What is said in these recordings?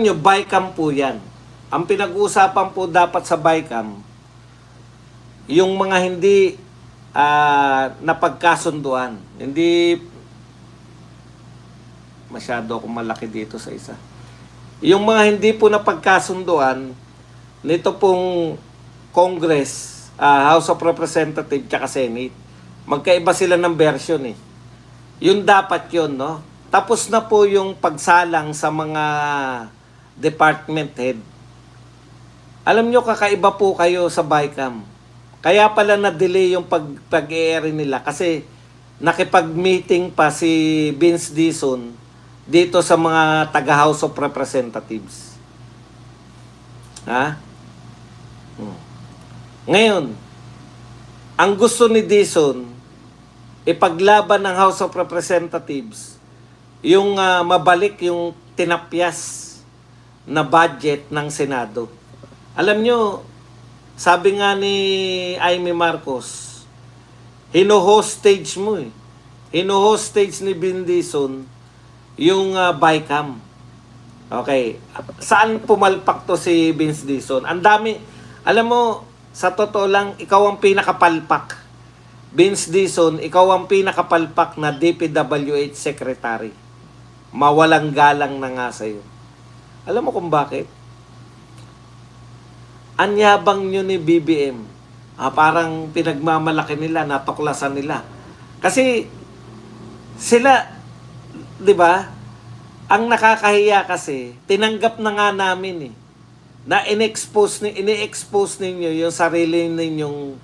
nyo, BICAM po yan. Ang pinag-uusapan po dapat sa BICAM, yung mga hindi napagkasunduan. Hindi masyado akong malaki dito sa isa. Yung mga hindi po napagkasunduan nito pong Congress, House of Representatives tsaka Senate. Magkaiba sila ng version eh. Yun dapat yun, no? Tapos na po yung pagsalang sa mga department head. Alam nyo, kakaiba po kayo sa BICAM. Kaya pala na-delay yung pag-i-air nila kasi nakipag-meeting pa si Vince Dizon dito sa mga taga-House of Representatives. Ha? Ngayon, ang gusto ni Dizon, ipaglaban ng House of Representatives yung mabalik yung tinapyas na budget ng Senado. Alam nyo, sabi nga ni Amy Marcos, hino-hostage mo eh. Hino-hostage ni Vin Dizon yung BICAM. Okay. Saan pumalpak to si Vince Dizon? Ang dami. Alam mo, sa totoo lang, ikaw ang pinakapalpak. Vince Dizon, ikaw ang pinakapalpak na DPWH Secretary. Mawalang galang na nga sa'yo. Alam mo kung bakit? Anyabang nyo ni BBM. Parang pinagmamalaki nila, natuklasan nila. Kasi sila, di ba, ang nakakahiya kasi, tinanggap na nga namin eh, na ini-expose ninyo yung sarili ninyong,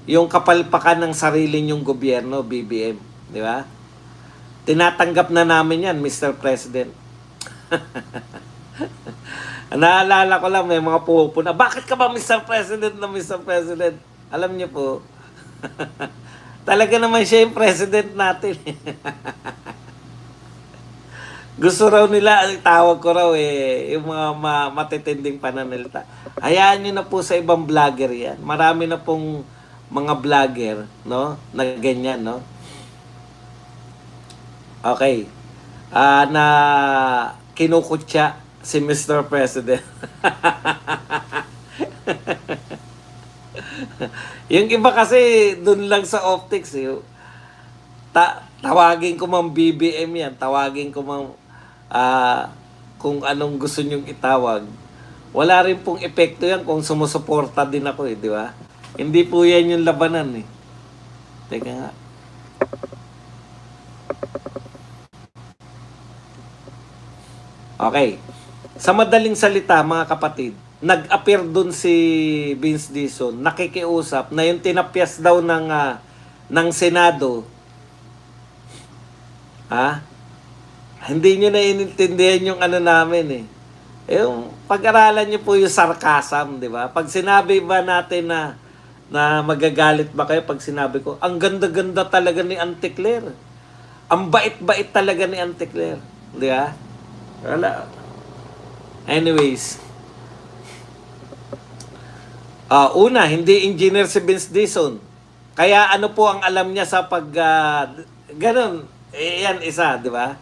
yung kapalpakan ng sarili ninyong gobyerno, BBM. Di ba? Tinatanggap na namin yan, Mr. President. Naalala ko lang, may mga pupuna. Bakit ka ba Mr. President na Mr. President? Alam niyo po, talaga naman siya yung president natin. Gusto raw nila, tawag ko raw yung mga matitinding pananalita. Hayaan nyo na po sa ibang vlogger yan. Marami na pong mga vlogger, no? Na ganyan, no? Okay. Na kinukutya si Mr. President. Yung iba kasi dun lang sa optics tawagin ko mang BBM yan, tawagin ko mang kung anong gusto nyong itawag. Wala rin pong epekto yan kung sumusuporta din ako di ba? Hindi po yan yung labanan eh. Teka nga. Okay. Sa madaling salita, mga kapatid, nag-appear dun si Vince Dizon, nakikiusap na yung tinapyas daw ng Senado, hindi nyo na inintindihan yung ano namin eh. Yung pag-aralan nyo po yung sarcasm, di ba? Pag sinabi ba natin na magagalit ba kayo pag sinabi ko, ang ganda-ganda talaga ni Auntie Claire. Ang bait-bait talaga ni Auntie Claire. Di ba? Wala. Anyways, una, hindi engineer si Vince Dizon. Kaya ano po ang alam niya sa ganun, yan isa, di ba?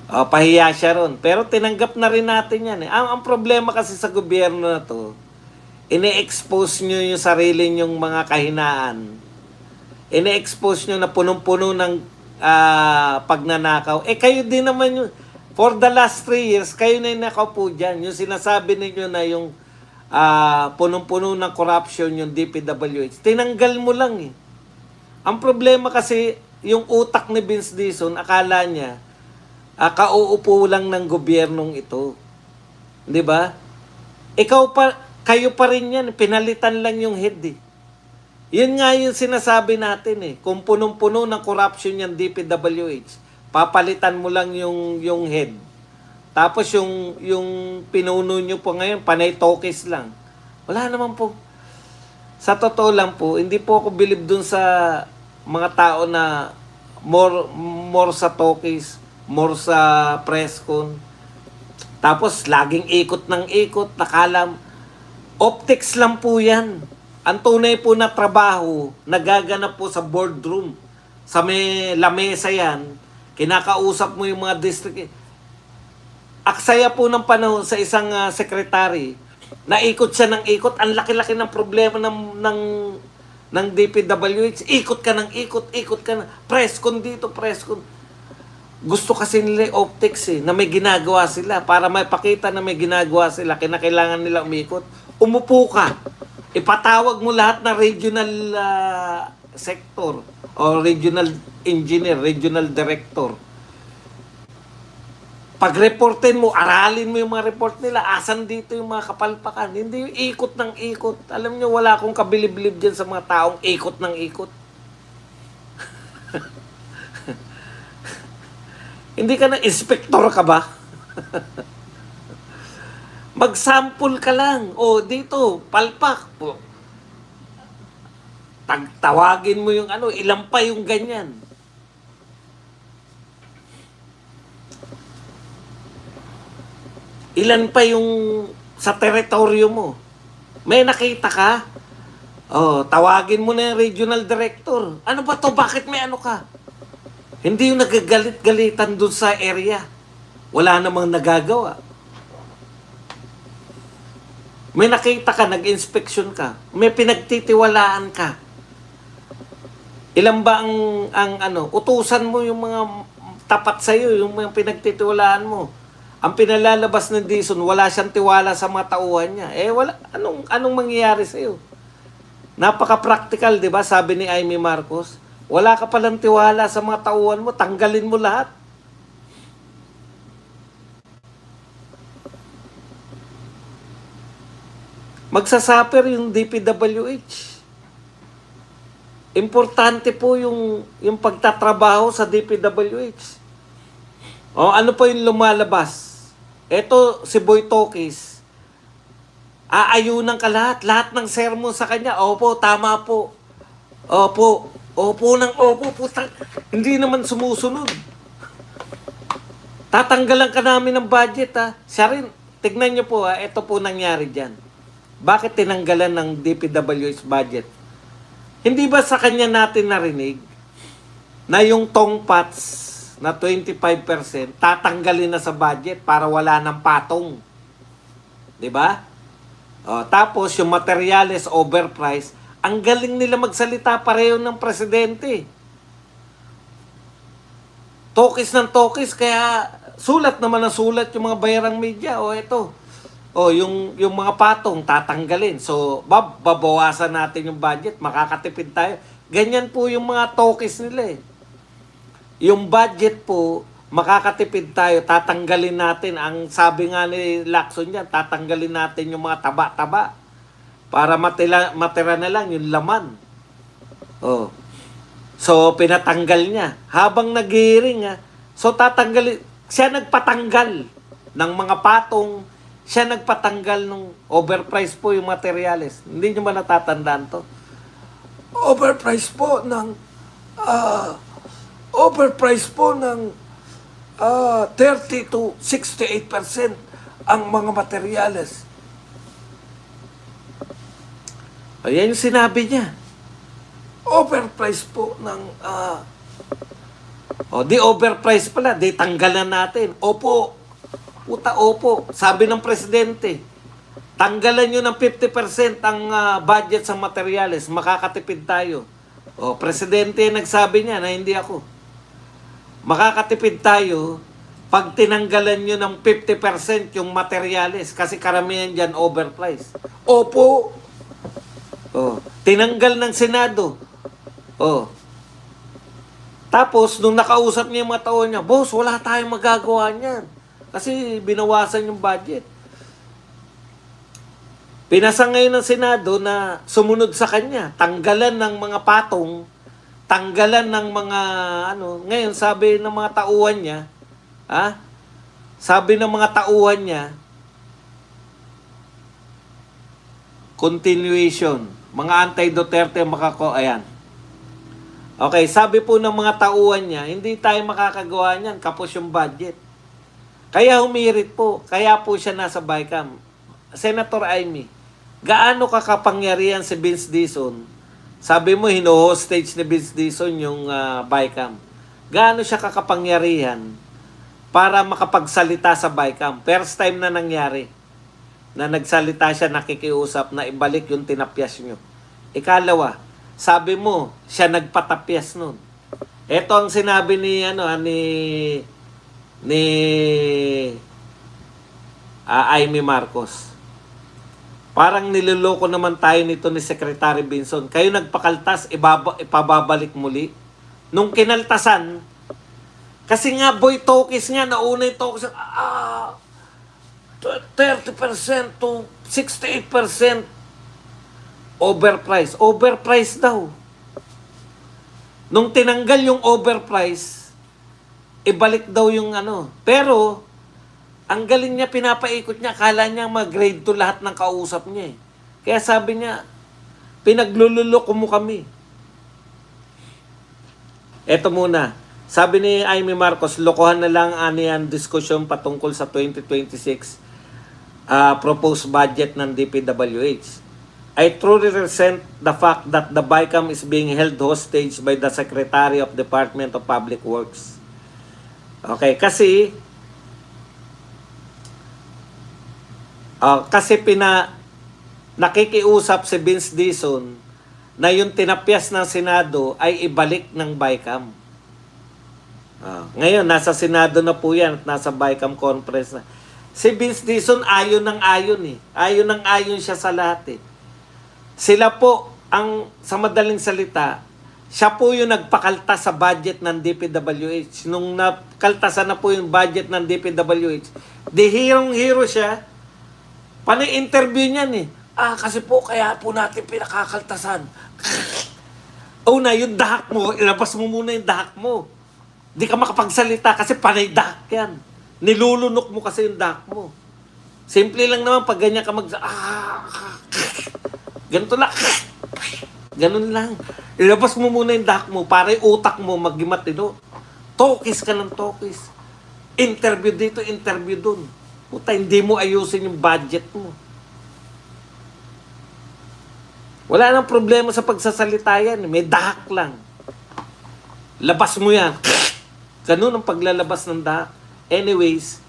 Pahiya siya ron. Pero tinanggap na rin natin yan. Ang problema kasi sa gobyerno na to, ini-expose nyo yung sarili nyong mga kahinaan. Ini-expose nyo na punong-puno ng pagnanakaw. Kayo din naman yun. For the last 3 years, kayo na yung nakaupo dyan. Yung sinasabi ninyo na yung punong-puno ng corruption, yung DPWH. Tinanggal mo lang eh. Ang problema kasi, yung utak ni Vince Dizon, akala niya, kauupo lang ng gobyernong ito. Di ba? Kayo pa rin yan. Pinalitan lang yung head eh. Yun nga yung sinasabi natin eh. Kung punong-puno ng corruption yung DPWH, papalitan mo lang yung head. Tapos yung pinuno nyo po ngayon, panay tokis lang. Wala naman po. Sa totoo lang po, hindi po ako believe dun sa mga tao na more sa tokis, more sa press con. Tapos laging ikot ng ikot, nakalam. Optics lang po yan. Ang tunay po na trabaho, nagaganap po sa boardroom. Sa may lamesa yan, kinakausap mo yung mga district. Aksaya po ng panahon sa isang sekretary, naikot siya ng ikot, ang laki-laki ng problema ng DPWH, ikot ka ng ikot ka na, press con dito, press con. Gusto kasi nila optics na may ginagawa sila. Para maipakita na may ginagawa sila, kinakailangan nila umikot. Umupo ka. Ipatawag mo lahat na regional sector o regional engineer, regional director. Pag-reportin mo, aralin mo yung mga report nila, asan dito yung mga kapalpakan. Hindi yung ikot ng ikot. Alam nyo, wala akong kabilib-bilib dyan sa mga taong ikot ng ikot. Hindi ka na, inspektor ka ba? Mag-sample ka lang. O, dito, palpak. O, tawagin mo yung ilan pa yung ganyan. Ilan pa yung sa teritoryo mo. May nakita ka? Oh, tawagin mo na yung regional director. Ano ba to? Bakit may ka? Hindi yung nagagalit-galitan dun sa area. Wala namang nagagawa. May nakita ka, nag-inspection ka. May pinagtitiwalaan ka. Ilan ba utusan mo yung mga tapat sa'yo, yung mga pinagtitiwalaan mo. Ang pinalalabas ng Dizon, wala siyang tiwala sa mga tauhan niya. Wala. Anong mangyayari sa'yo? Napaka-practical, di ba? Sabi ni Amy Marcos. Wala ka palang tiwala sa mga tauhan mo, tanggalin mo lahat. Magsasuffer yung DPWH. Importante po yung pagtatrabaho sa DPWH. Ano po yung lumalabas? Ito, si Boy Tokis, aayunan ka lahat. Lahat ng sermon sa kanya, opo, tama po. Opo, putang. Hindi naman sumusunod. Tatanggalan ka namin ng budget, Siya rin, tignan nyo po, ito po nangyari dyan. Bakit tinanggalan ng DPWH budget? Hindi ba sa kanya natin narinig na yung tongpats na 25% tatanggalin na sa budget para wala ng patong? 'Di ba? Tapos yung materyales overpriced, ang galing nila magsalita pareho ng presidente. Tokis ng tokis, kaya sulat naman ang sulat yung mga bayarang media. Ito. Yung mga patong tatanggalin. So, babawasan natin yung budget, makakatipid tayo. Ganyan po yung mga tokis nila. Yung budget po, makakatipid tayo, tatanggalin natin. Ang sabi nga ni Lacson dyan, tatanggalin natin yung mga taba-taba para matira na lang yung laman. So, pinatanggal niya. Habang nag-hearing, so tatanggalin, siya nagpatanggal ng mga patong, siya nagpatanggal ng overpriced po yung materyales. Hindi nyo ba natatandaan to? Overpriced po ng 30 to 68% ang mga materyales. Ayan yung sinabi niya. Overpriced po ng di overpriced pala, di tanggalan natin. Opo. Opo. Sabi ng presidente, tanggalan nyo ng 50% ang budget sa materyales, makakatipid tayo. Presidente nagsabi niya na hindi ako. Makakatipid tayo pag tinanggalan nyo ng 50% yung materyales kasi karamihan dyan overpriced. Opo. Tinanggal ng Senado. Tapos, nung nakausap niya yung mga tao niya, boss, wala tayong magagawa niyan. Kasi binawasan yung budget. Pinasa ngayon ng Senado na sumunod sa kanya. Tanggalan ng mga patong, tanggalan ng mga Ngayon, sabi ng mga tauhan niya, sabi ng mga tauhan niya, continuation. Mga anti-Duterte ayan. Okay, sabi po ng mga tauhan niya, hindi tayo makakagawa niyan, kapos yung budget. Kaya humirit po, kaya po siya nasa BICAM. Senator Amy, gaano kakapangyarihan si Vince Dizon? Sabi mo, hino-hostage ni Vince Dizon yung BICAM. Gaano siya kakapangyarihan para makapagsalita sa BICAM. First time na nangyari na nagsalita siya, nakikiusap na ibalik yung tinapyas nyo. Ikalawa, sabi mo, siya nagpatapyas nun. Ito ang sinabi ni Amy Marcos. Parang niloloko naman tayo nito ni Secretary Binson. Kayo nagpakaltas, ipababalik muli. Nung kinaltasan, kasi nga boy talkies nga, nauna yung talkies, 30% to 68% overprice. Overprice daw. Nung tinanggal yung overprice, ibalik daw yung ano. Pero, ang galing niya, pinapaikot niya, akala niya mag-grade to lahat ng kausap niya eh. Kaya sabi niya, pinaglululoko mo kami. Eto muna, sabi ni Amy Marcos, lokohan na lang aniyan diskusyon patungkol sa 2026 proposed budget ng DPWH. I truly resent the fact that the BICAM is being held hostage by the Secretary of Department of Public Works. Okay, kasi nakikiusap si Vince Dizon na yung tinapyas ng Senado ay ibalik ng BICAM. Ngayon, nasa Senado na po yan at nasa BICAM conference na. Si Vince Dizon ayon ng ayon eh. Ayon ng ayon siya sa lahat eh. Sila po, sa madaling salita, siya po yung nagpakaltas sa budget ng DPWH. Nung nakaltasan na po yung budget ng DPWH, di hirong-hiro siya. Pani-interview niyan eh. Kasi po, kaya po natin pinakakaltasan. Una, yung dahak mo, ilabas mo muna yung dahak mo. Di ka makapagsalita kasi panay dahak yan. Nilulunok mo kasi yung dahak mo. Simple lang naman, pag ganyan ka ganito lang. Ganun lang. Ilabas mo muna yung dahak mo para yung utak mo magimatino. Tokis ka ng tokis. Interview dito, interview dun. Puta, hindi mo ayusin yung budget mo. Wala nang problema sa pagsasalita yan. May dahak lang. Labas mo yan. Ganun ang paglalabas ng dahak. Anyways,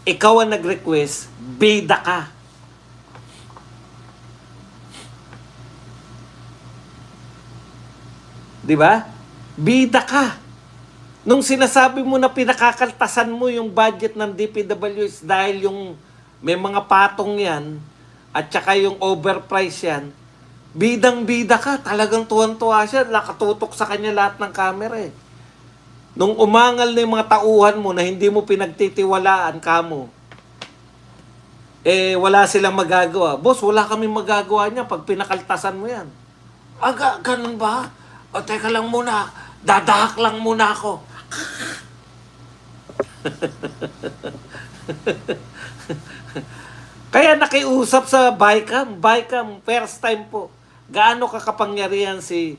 ikaw ang nag-request, bida ka. Diba? Bida ka. Nung sinasabi mo na pinakakaltasan mo yung budget ng DPWH dahil yung may mga patong yan at saka yung overprice yan, bidang-bida ka. Talagang tuwan-tuwa siya. Nakatutok sa kanya lahat ng camera eh. Nung umangal na yung mga tauhan mo na hindi mo pinagtitiwalaan kamo, wala silang magagawa. Boss, wala kami magagawa niya pag pinakaltasan mo yan. Ganun ba? O, teka lang muna. Dadahak lang muna ako. Kaya nakiusap sa BICAM. BICAM, first time po. Gaano kakapangyarihan si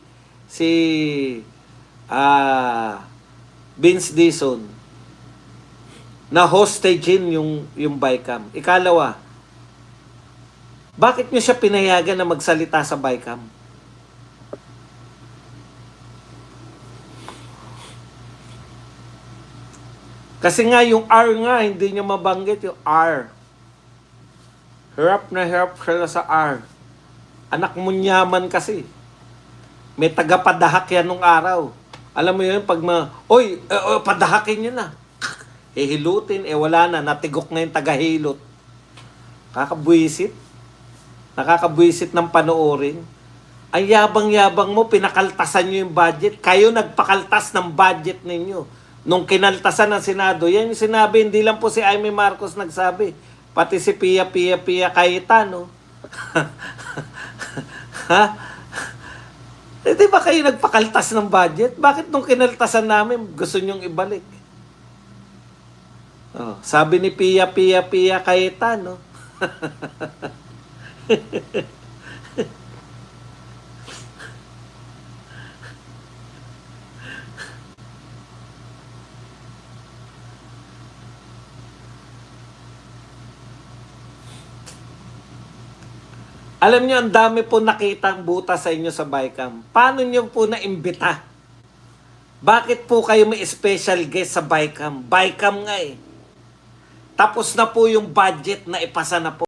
Vince Dizon na hostagein yung BICAM. Ikalawa, bakit nyo siya pinayagan na magsalita sa BICAM? Kasi nga yung R nga, hindi nyo mabanggit yung R. Hirap na hirap sila sa R. Anak mo nyaman kasi. May tagapadahak yan nung araw. Alam mo yun, pag padahakin nyo na. Hihilutin, wala na, natigok na yung tagahilot. Nakakabwisit. Nakakabwisit ng panoorin. Ang yabang-yabang mo, pinakaltasan nyo yung budget. Kayo nagpakaltas ng budget ninyo. Nung kinaltasan ng Senado, yan yung sinabi, hindi lang po si Amy Marcos nagsabi. Pati si Pia Cayetano. Ha? Di ba kayo nagpakaltas ng budget? Bakit nung kinaltasan namin, gusto nyong ibalik? Sabi ni Pia Cayetano. Alam niyo, ang dami po nakitang butas sa inyo sa BICAM. Paano niyo po na-imbita? Bakit po kayo may special guest sa BICAM? BICAM nga eh. Tapos na po yung budget na ipasa na po.